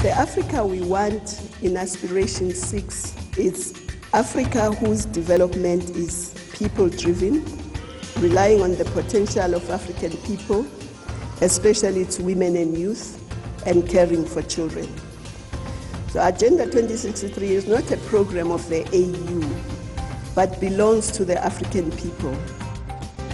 The Africa we want in Aspiration 6 is Africa whose development is people-driven, relying on the potential of African people, especially its women and youth, and caring for children. So Agenda 2063 is not a program of the AU, but belongs to the African people.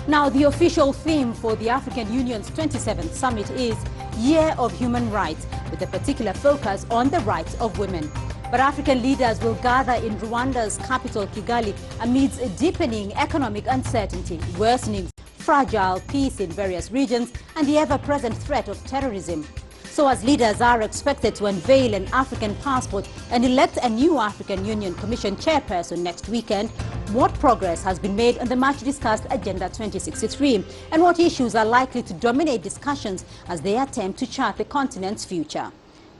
Now, the official theme for the African Union's 27th Summit is Year of Human Rights, with a particular focus on the rights of women. But African leaders will gather in Rwanda's capital, Kigali, amidst a deepening economic uncertainty, worsening fragile peace in various regions, and the ever-present threat of terrorism. So as leaders are expected to unveil an African passport and elect a new African Union Commission chairperson next weekend, what progress has been made on the much-discussed Agenda 2063, and what issues are likely to dominate discussions as they attempt to chart the continent's future?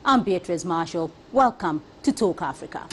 I'm Beatrice Marshall. Welcome to Talk Africa.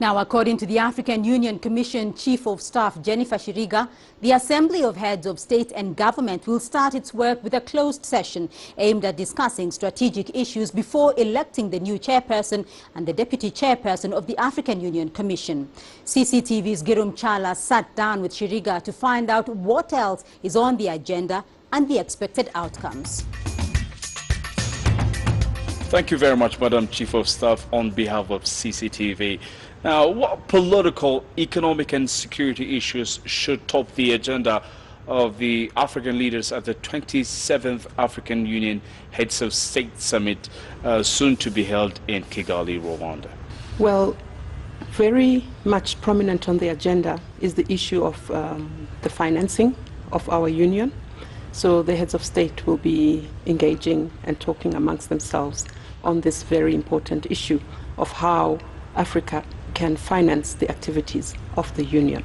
Now, according to the African Union Commission Chief of Staff Jennifer Shiriga, the Assembly of Heads of State and Government will start its work with a closed session aimed at discussing strategic issues before electing the new chairperson and the deputy chairperson of the African Union Commission. CCTV's Girum Chala sat down with Shiriga to find out what else is on the agenda and the expected outcomes. Thank you very much, Madam Chief of Staff, on behalf of CCTV. Now, what political, economic and security issues should top the agenda of the African leaders at the 27th African Union Heads of State Summit, soon to be held in Kigali, Rwanda? Well, very much prominent on the agenda is the issue of the financing of our union. So the heads of state will be engaging and talking amongst themselves on this very important issue of how Africa can finance the activities of the union.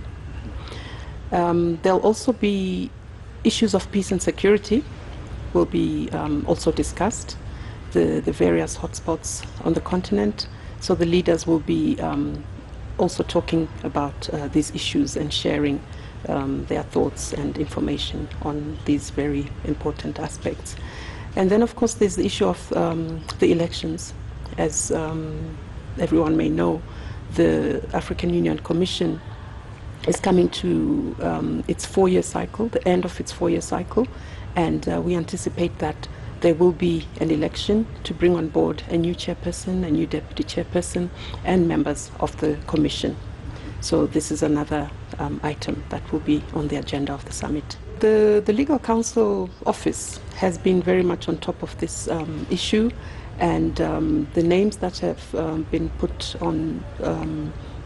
There'll also be issues of peace and security will be also discussed, the various hotspots on the continent. So the leaders will be also talking about these issues and sharing their thoughts and information on these very important aspects. And then, of course, there's the issue of the elections. As everyone may know, the African Union Commission is coming to its four-year cycle, the end of its four-year cycle, and we anticipate that there will be an election to bring on board a new chairperson, a new deputy chairperson, and members of the Commission. So this is another item that will be on the agenda of the summit. The Legal Counsel Office has been very much on top of this issue, and the names that have been put on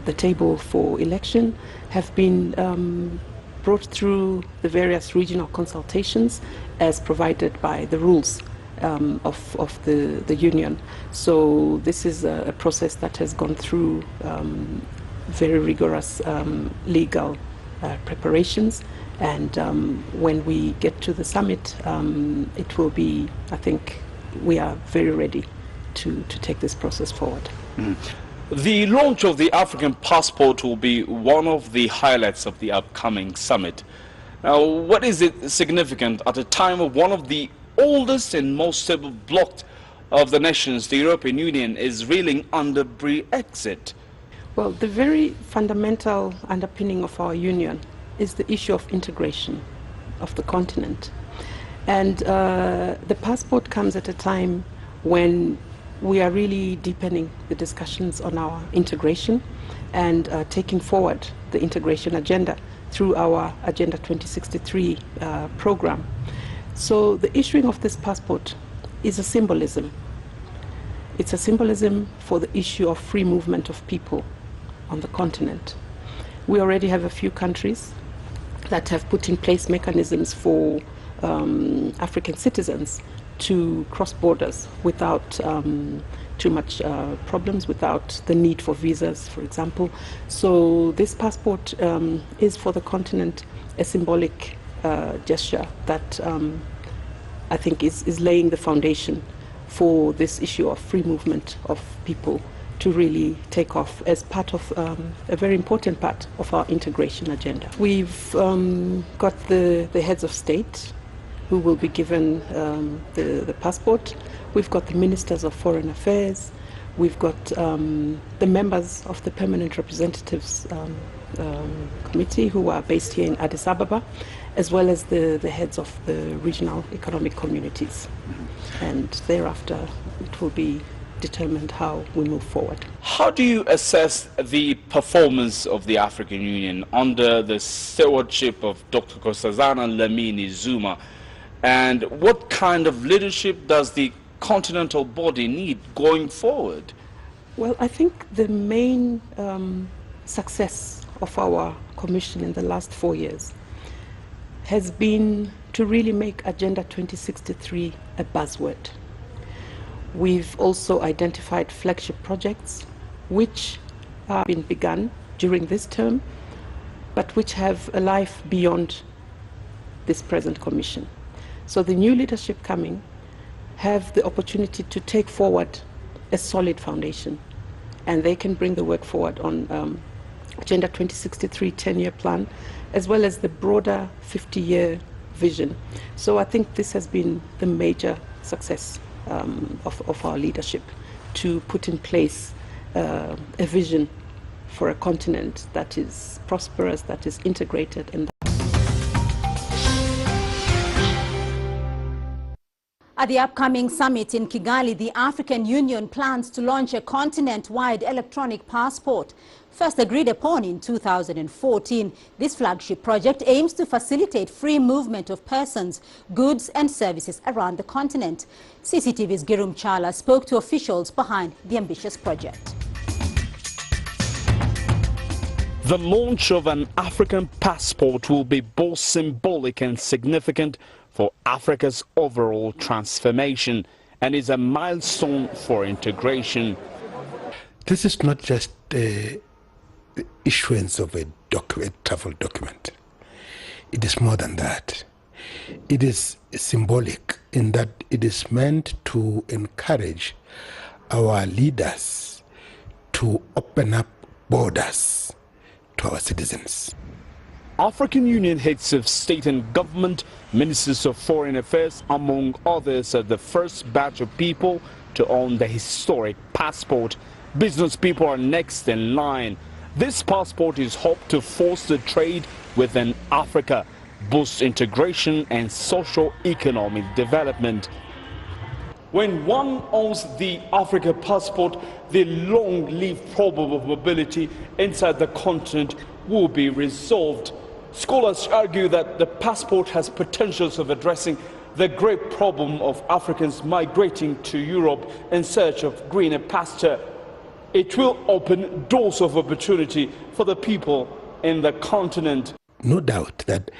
the table for election have been brought through the various regional consultations as provided by the rules of the union. So this is a process that has gone through very rigorous legal preparations, and when we get to the summit, it will be, I think, we are very ready to take this process forward. The launch of the African passport will be one of the highlights of the upcoming summit. Now, what is it significant at a time of one of the oldest and most stable bloc of the nations, the European Union, is reeling under Brexit? Well, the very fundamental underpinning of our union is the issue of integration of the continent. And the passport comes at a time when we are really deepening the discussions on our integration and taking forward the integration agenda through our Agenda 2063 program. So the issuing of this passport is a symbolism. It's a symbolism for the issue of free movement of people on the continent. We already have a few countries that have put in place mechanisms for African citizens to cross borders without too much problems, without the need for visas, for example. So this passport is for the continent a symbolic gesture that I think is laying the foundation for this issue of free movement of people to really take off as part of a very important part of our integration agenda. We've got the heads of state who will be given the passport. We've got the ministers of foreign affairs. We've got the members of the permanent representatives committee who are based here in Addis Ababa, as well as the heads of the regional economic communities. And thereafter, it will be determined how we move forward. How do you assess the performance of the African Union under the stewardship of Dr. Nkosazana Dlamini Zuma? And what kind of leadership does the continental body need going forward? Well, I think the main success of our commission in the last 4 years has been to really make Agenda 2063 a buzzword. We've also identified flagship projects which have been begun during this term, but which have a life beyond this present commission. So the new leadership coming have the opportunity to take forward a solid foundation, and they can bring the work forward on Agenda 2063 10-year plan, as well as the broader 50-year vision. So I think this has been the major success of our leadership, to put in place a vision for a continent that is prosperous, that is integrated. And at the upcoming summit in Kigali, the African Union plans to launch a continent-wide electronic passport. First agreed upon in 2014, this flagship project aims to facilitate free movement of persons, goods and services around the continent. CCTV's Girum Chala spoke to officials behind the ambitious project. The launch of an African passport will be both symbolic and significant for Africa's overall transformation and is a milestone for integration. This is not just the issuance of a travel document. It is more than that. It is symbolic in that it is meant to encourage our leaders to open up borders to our citizens. African Union heads of state and government, ministers of foreign affairs, among others, are the first batch of people to own the historic passport. Business people are next in line. This passport is hoped to foster trade within Africa, boost integration and socio-economic development. When one owns the Africa passport, the long-lived problem of mobility inside the continent will be resolved. Scholars argue that the passport has potentials of addressing the great problem of Africans migrating to Europe in search of greener pasture. It will open doors of opportunity for the people in the continent. No doubt that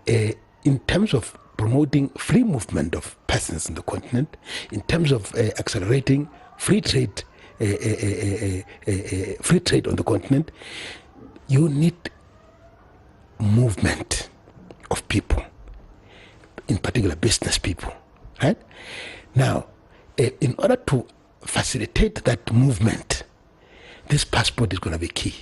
in terms of promoting free movement of persons in the continent, in terms of accelerating free trade on the continent, you need movement of people, in particular business people, right? Now, in order to facilitate that movement, this passport is going to be key.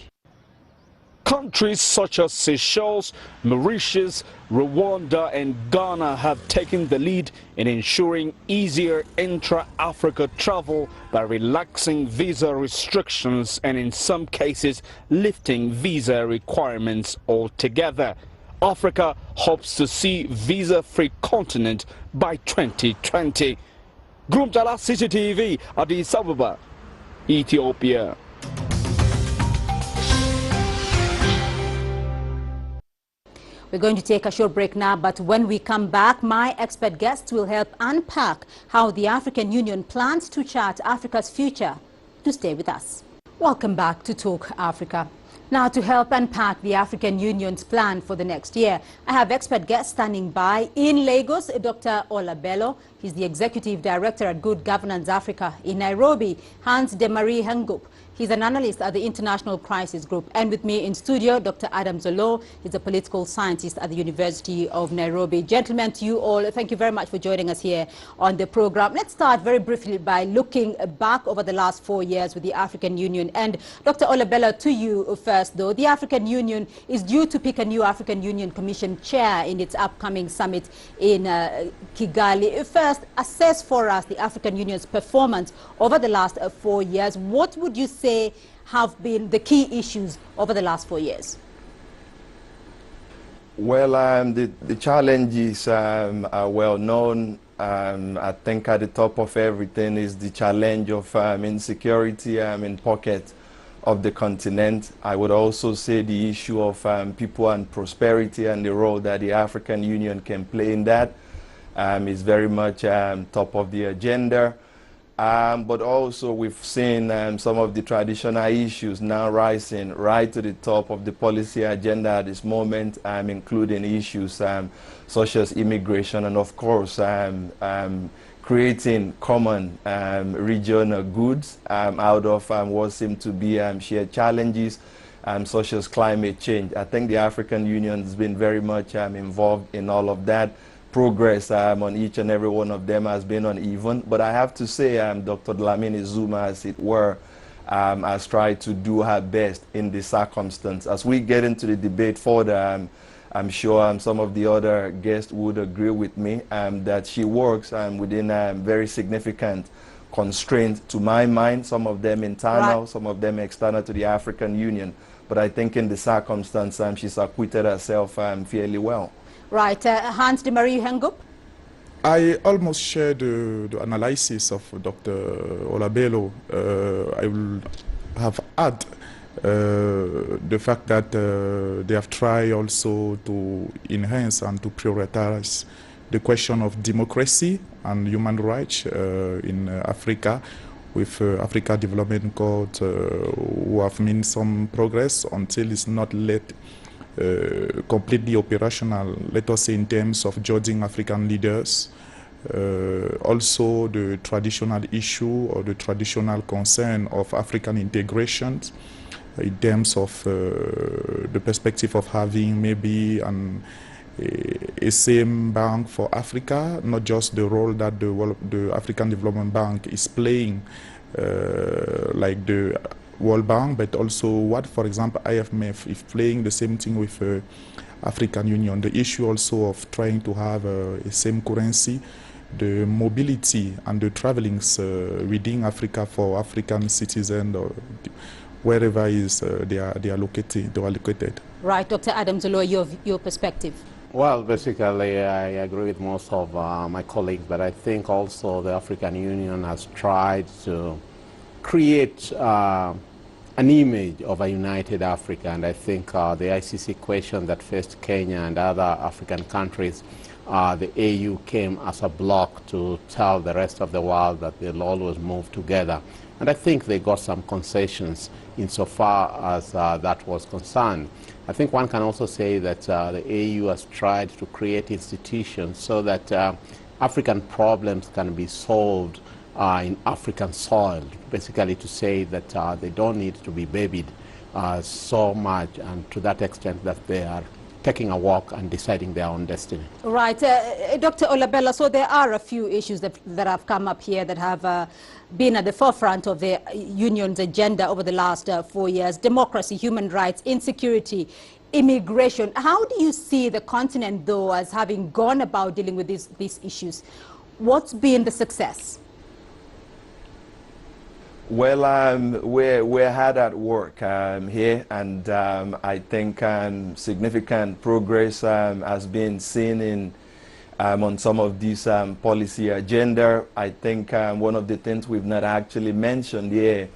Countries such as Seychelles, Mauritius, Rwanda and Ghana have taken the lead in ensuring easier intra-Africa travel by relaxing visa restrictions and in some cases lifting visa requirements altogether. Africa hopes to see visa-free continent by 2020. Girum Chala, CCTV, Addis Ababa, Ethiopia. We're going to take a short break now, but when we come back, my expert guests will help unpack how the African Union plans to chart Africa's future. Do stay with us. Welcome back to Talk Africa. Now, to help unpack the African Union's plan for the next year, I have expert guests standing by in Lagos, Dr. Ola Bello. He's the Executive Director at Good Governance Africa in Nairobi, Hans de Marie Hengup. He's an analyst at the International Crisis Group. And with me in studio, Dr. Adam Zolo. He's a political scientist at the University of Nairobi. Gentlemen, to you all, thank you very much for joining us here on the program. Let's start very briefly by looking back over the last 4 years with the African Union. And Dr. Olabella, to you first, though. The African Union is due to pick a new African Union Commission chair in its upcoming summit in Kigali. First, assess for us the African Union's performance over the last 4 years. What would you say have been the key issues over the last 4 years? Well, the challenges are well known. I think at the top of everything is the challenge of insecurity in pockets of the continent. I would also say the issue of people and prosperity and the role that the African Union can play in that is very much top of the agenda. But also we've seen some of the traditional issues now rising right to the top of the policy agenda at this moment, including issues such as immigration and, of course, creating common regional goods out of what seem to be shared challenges such as climate change. I think the African Union has been very much involved in all of that. Progress on each and every one of them has been uneven, but I have to say Dr. Dlamini Zuma, as it were, has tried to do her best in this circumstance. As we get into the debate further, I'm sure some of the other guests would agree with me that she works within very significant constraints, to my mind, some of them internal, right, some of them external to the African Union. But I think in the circumstance, she's acquitted herself fairly well. Right. Hans de Marie Hengup? I almost share the analysis of Dr. Olabello. I will have add the fact that they have tried also to enhance and to prioritize the question of democracy and human rights in Africa, with Africa Development Court who have made some progress until it's not let completely operational, let us say, in terms of judging African leaders. Also the traditional issue or the traditional concern of African integration in terms of the perspective of having maybe a same bank for Africa, not just the role that the African Development Bank is playing like the World Bank, but also what, for example, IMF is playing the same thing with African Union. The issue also of trying to have a same currency, the mobility and the travelings within Africa for African citizens or wherever is they are located. Right, Dr. Adam Zolo, your perspective. Well, basically, I agree with most of my colleagues, but I think also the African Union has tried to create an image of a united Africa, and I think the ICC question that faced Kenya and other African countries, the AU came as a block to tell the rest of the world that they'll always move together. And I think they got some concessions insofar as that was concerned. I think one can also say that the AU has tried to create institutions so that African problems can be solved in African soil, basically to say that they don't need to be babied so much, and to that extent that they are taking a walk and deciding their own destiny. Right. Dr. Olabella, so there are a few issues that have come up here that have been at the forefront of the Union's agenda over the last 4 years: democracy, human rights, insecurity, immigration. How do you see the continent, though, as having gone about dealing with these issues? What's been the success? Well, we're hard at work here, and I think significant progress has been seen in on some of these policy agenda. I think one of the things we've not actually mentioned here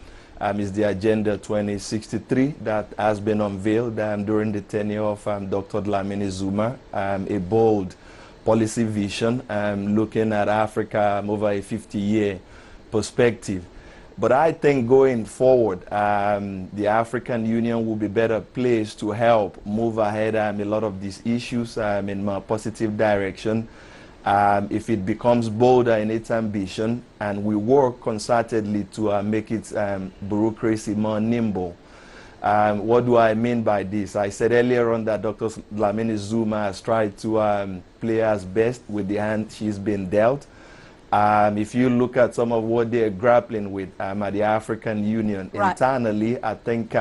is the Agenda 2063 that has been unveiled during the tenure of Dr. Dlamini Zuma, a bold policy vision looking at Africa over a 50-year perspective. But I think going forward, the African Union will be better placed to help move ahead a lot of these issues in a more positive direction. if it becomes bolder in its ambition and we work concertedly to make its bureaucracy more nimble. What do I mean by this? I said earlier on that Dr. Dlamini Zuma has tried to play as best with the hand she's been dealt. If you look at some of what they're grappling with at the African Union internally, I think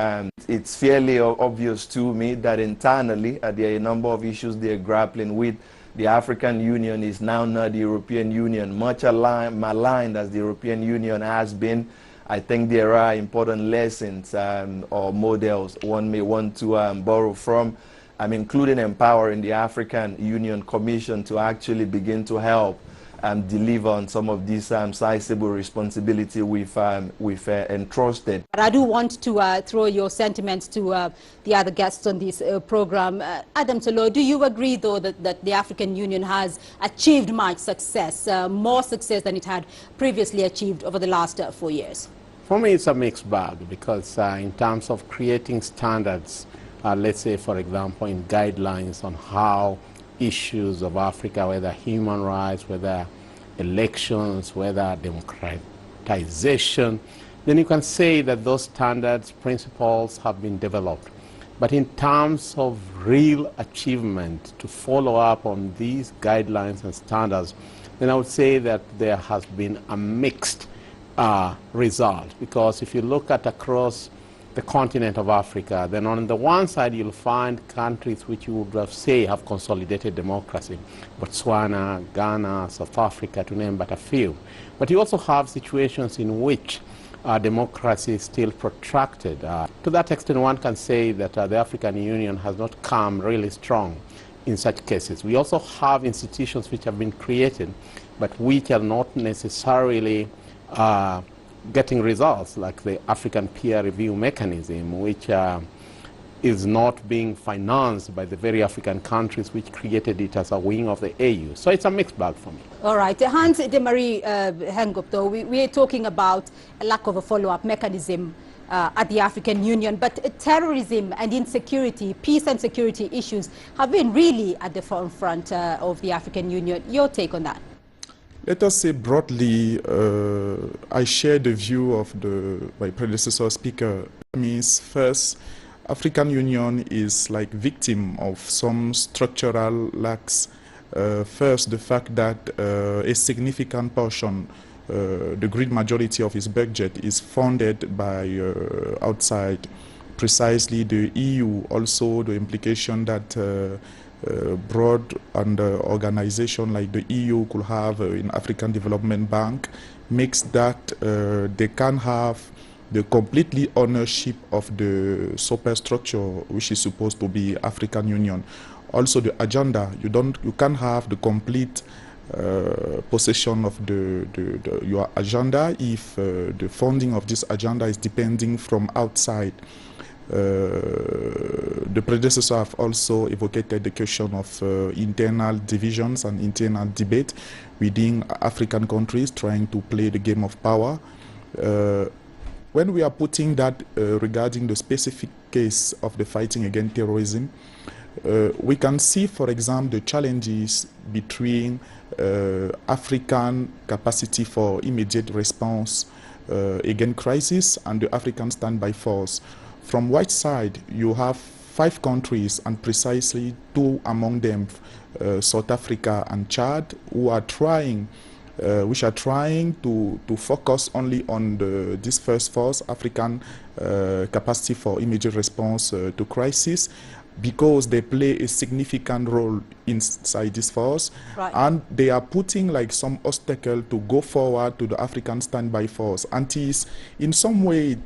it's fairly obvious to me that internally there are a number of issues they're grappling with. The African Union is now not the European Union, much maligned as the European Union has been. I think there are important lessons or models one may want to borrow from. I'm including empowering the African Union Commission to actually begin to help deliver on some of these sizable responsibility we've entrusted. But I do want to throw your sentiments to the other guests on this program. Adam Solow, do you agree, though, that the African Union has achieved much success, more success than it had previously achieved over the last 4 years? For me, it's a mixed bag because in terms of creating standards, let's say, for example, in guidelines on how issues of Africa, whether human rights, whether elections, whether democratization, then you can say that those standards, principles have been developed. But in terms of real achievement to follow up on these guidelines and standards, then I would say that there has been a mixed result. Because if you look at across the continent of Africa, then on the one side you'll find countries which you would say have consolidated democracy, Botswana, Ghana, South Africa, to name but a few. But you also have situations in which democracy is still protracted. To that extent, one can say that the African Union has not come really strong in such cases. We also have institutions which have been created, but which are not necessarily getting results, like the African Peer Review Mechanism, which is not being financed by the very African countries which created it as a wing of the AU. So it's a mixed bag for me. All right. Hans de Marie Hengop, though, we are talking about a lack of a follow-up mechanism at the African Union, but terrorism and insecurity, peace and security issues have been really at the forefront of the African Union. Your take on that? Let us say broadly, I share the view of my predecessor speaker. That means first, African Union is like victim of some structural lacks. First, the fact that a significant portion, the great majority of its budget is funded by outside, precisely the EU. Also, the implication that broad and organization like the EU could have in African Development Bank makes that they can have the completely ownership of the superstructure which is supposed to be African Union. Also the agenda, you can't have the complete possession of your agenda if the funding of this agenda is depending from outside. The predecessor have also evocated the question of internal divisions and internal debate within African countries trying to play the game of power. When we are putting that regarding the specific case of the fighting against terrorism, we can see, for example, the challenges between African capacity for immediate response against crisis and the African standby force. From white side, you have 5 countries, and precisely 2 among them, South Africa and Chad, which are trying to focus only on this first force, African capacity for immediate response to crisis, because they play a significant role inside this force, and they are putting like some obstacle to go forward to the African standby force. And in some way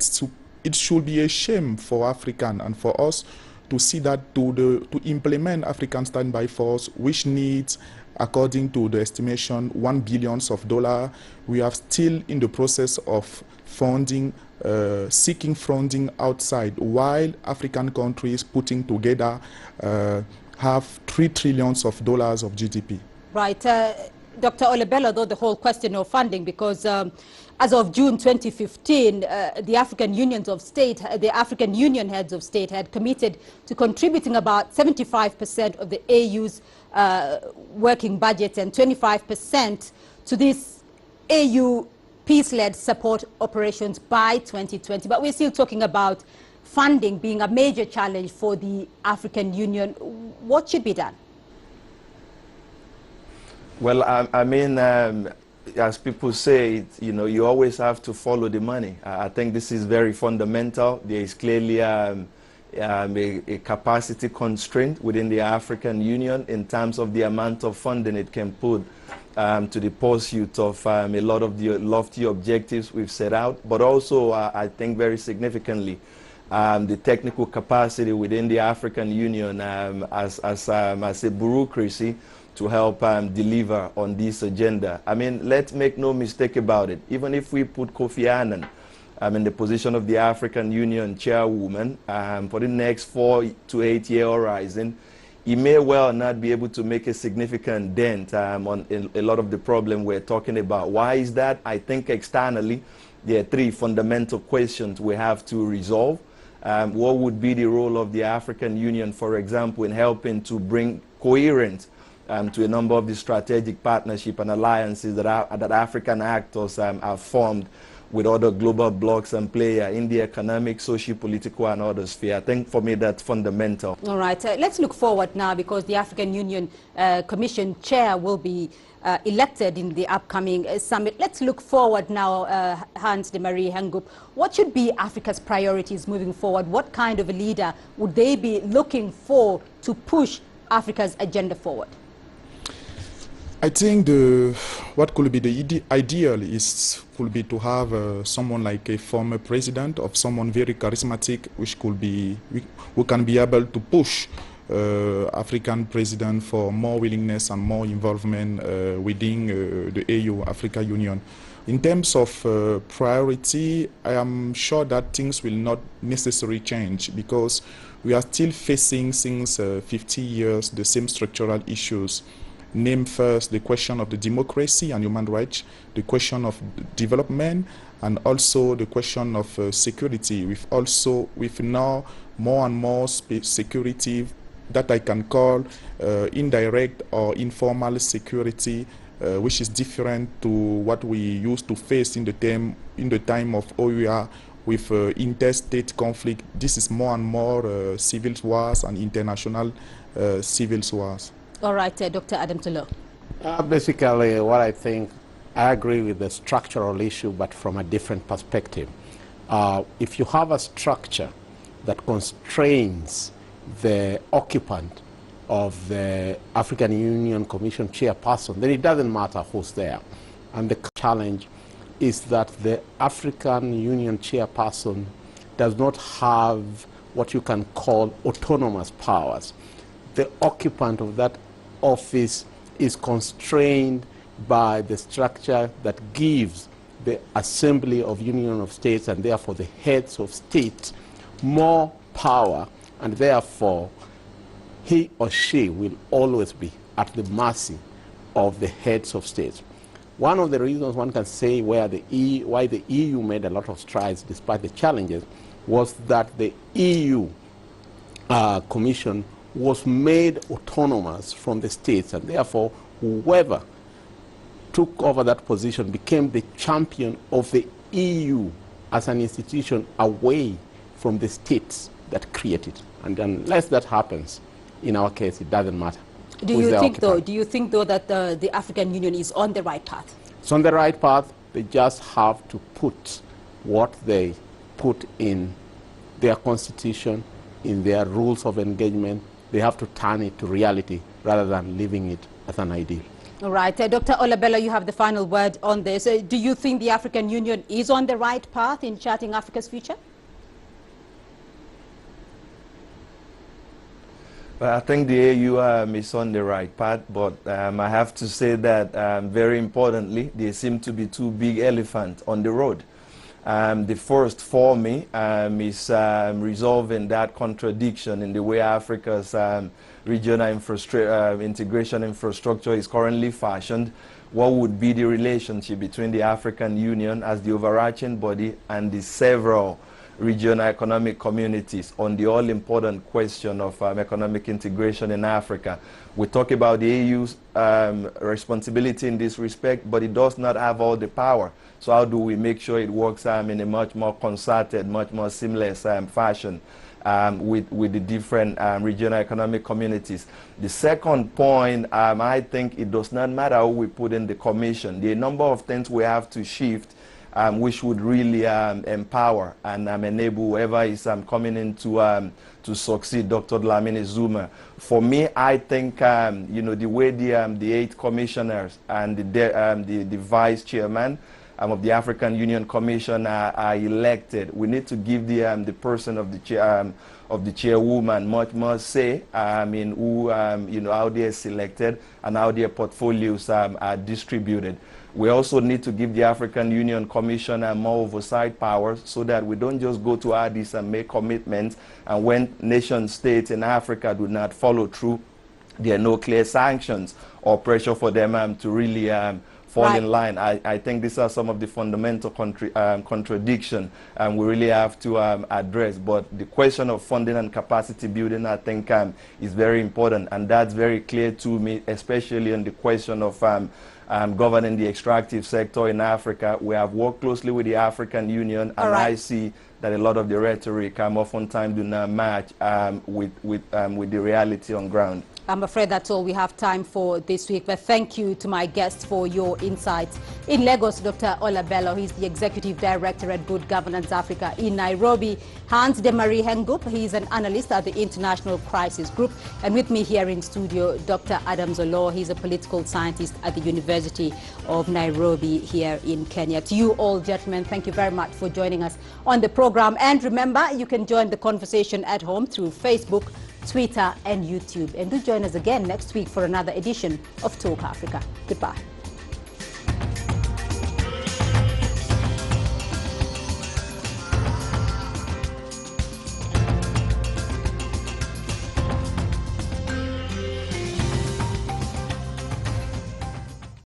it should be a shame for African and for us to see that to implement African standby force, which needs, according to the estimation, $1 billion, we are still in the process of funding, seeking funding outside, while African countries putting together have $3 trillion of GDP. Right. Dr. Olabello, though, the whole question of funding, because as of June 2015, the African Union heads of state had committed to contributing about 75% of the AU's working budgets and 25% to this AU peace-led support operations by 2020. But we're still talking about funding being a major challenge for the African Union. What should be done? Well, I mean, as people say, you know, you always have to follow the money. I think this is very fundamental. There is clearly a capacity constraint within the African Union in terms of the amount of funding it can put to the pursuit of a lot of the lofty objectives we've set out, but also I think very significantly the technical capacity within the African Union as a bureaucracy to help deliver on this agenda. I mean, let's make no mistake about it. Even if we put Kofi Annan in the position of the African Union chairwoman for the next 4 to 8 year horizon, he may well not be able to make a significant dent on a lot of the problem we're talking about. Why is that? I think externally, there are 3 fundamental questions we have to resolve. What would be the role of the African Union, for example, in helping to bring coherence to a number of the strategic partnership and alliances that African actors have formed with other global blocs and players in the economic, socio-political and other sphere. I think for me that's fundamental. All right, let's look forward now, because the African Union Commission Chair will be elected in the upcoming summit. Let's look forward now, Hans de Marie Hengup. What should be Africa's priorities moving forward? What kind of a leader would they be looking for to push Africa's agenda forward? I think what could be the ideal could be to have someone like a former president, of someone very charismatic, who can be able to push African president for more willingness and more involvement within the AU, Africa Union. In terms of priority, I am sure that things will not necessarily change, because we are still facing since 50 years the same structural issues. Name first the question of the democracy and human rights, the question of development, and also the question of security. With now more and more security that I can call indirect or informal security, which is different to what we used to face in the time of OUA with interstate conflict. This is more and more civil wars and international civil wars. All right, Dr. Adam Tulloh. Basically, what I think, I agree with the structural issue, but from a different perspective. If you have a structure that constrains the occupant of the African Union Commission chairperson, then it doesn't matter who's there. And the challenge is that the African Union chairperson does not have what you can call autonomous powers. The occupant of that office is constrained by the structure that gives the Assembly of Union of States, and therefore the heads of states, more power, and therefore he or she will always be at the mercy of the heads of states. One of the reasons one can say why the EU made a lot of strides despite the challenges was that the EU Commission was made autonomous from the states, and therefore whoever took over that position became the champion of the EU as an institution away from the states that created. And unless that happens, in our case, it doesn't matter. Do you think though that the African Union is on the right path? It's on the right path. They just have to put what they put in their constitution, in their rules of engagement. They have to turn it to reality rather than leaving it as an ideal. All right. Dr. Olabella, you have the final word on this. Do you think the African Union is on the right path in charting Africa's future? Well, I think the AU is on the right path, but I have to say that very importantly, there seem to be 2 big elephants on the road. The first for me is resolving that contradiction in the way Africa's regional integration infrastructure is currently fashioned. What would be the relationship between the African Union as the overarching body and the several regional economic communities on the all-important question of economic integration in Africa. We talk about the AU's responsibility in this respect, but it does not have all the power. So how do we make sure it works in a much more concerted, much more seamless fashion with the different regional economic communities? The second point, I think it does not matter how we put in the commission. The number of things we have to shift which would really empower and enable whoever is coming in to succeed Dr. Dlamini Zuma. For me, I think you know, the way the 8 commissioners and the vice chairman of the African Union Commission are elected, we need to give the person of the chairwoman much more say in who you know, how they are selected and how their portfolios are distributed. We also need to give the African Union Commission more oversight powers so that we don't just go to Addis and make commitments, and when nation states in Africa do not follow through, there are no clear sanctions or pressure for them to really fall in line. I think these are some of the fundamental contradictions we really have to address. But the question of funding and capacity building, I think, is very important, and that's very clear to me, especially on the question of governing the extractive sector in Africa. We have worked closely with the African Union, and I see that a lot of the rhetoric oftentimes do not match with the reality on ground. I'm afraid that's all we have time for this week, but thank you to my guests for your insights. In Lagos, Dr. Ola Bello, he's the Executive Director at Good Governance Africa. In Nairobi, Hans de Marie Hengup, he's an analyst at the International Crisis Group. And with me here in studio, Dr. Adam Zolo, he's a political scientist at the University of Nairobi here in Kenya. To you all, gentlemen, thank you very much for joining us on the program. And remember, you can join the conversation at home through Facebook, Twitter and YouTube. And do join us again next week for another edition of Talk Africa. Goodbye.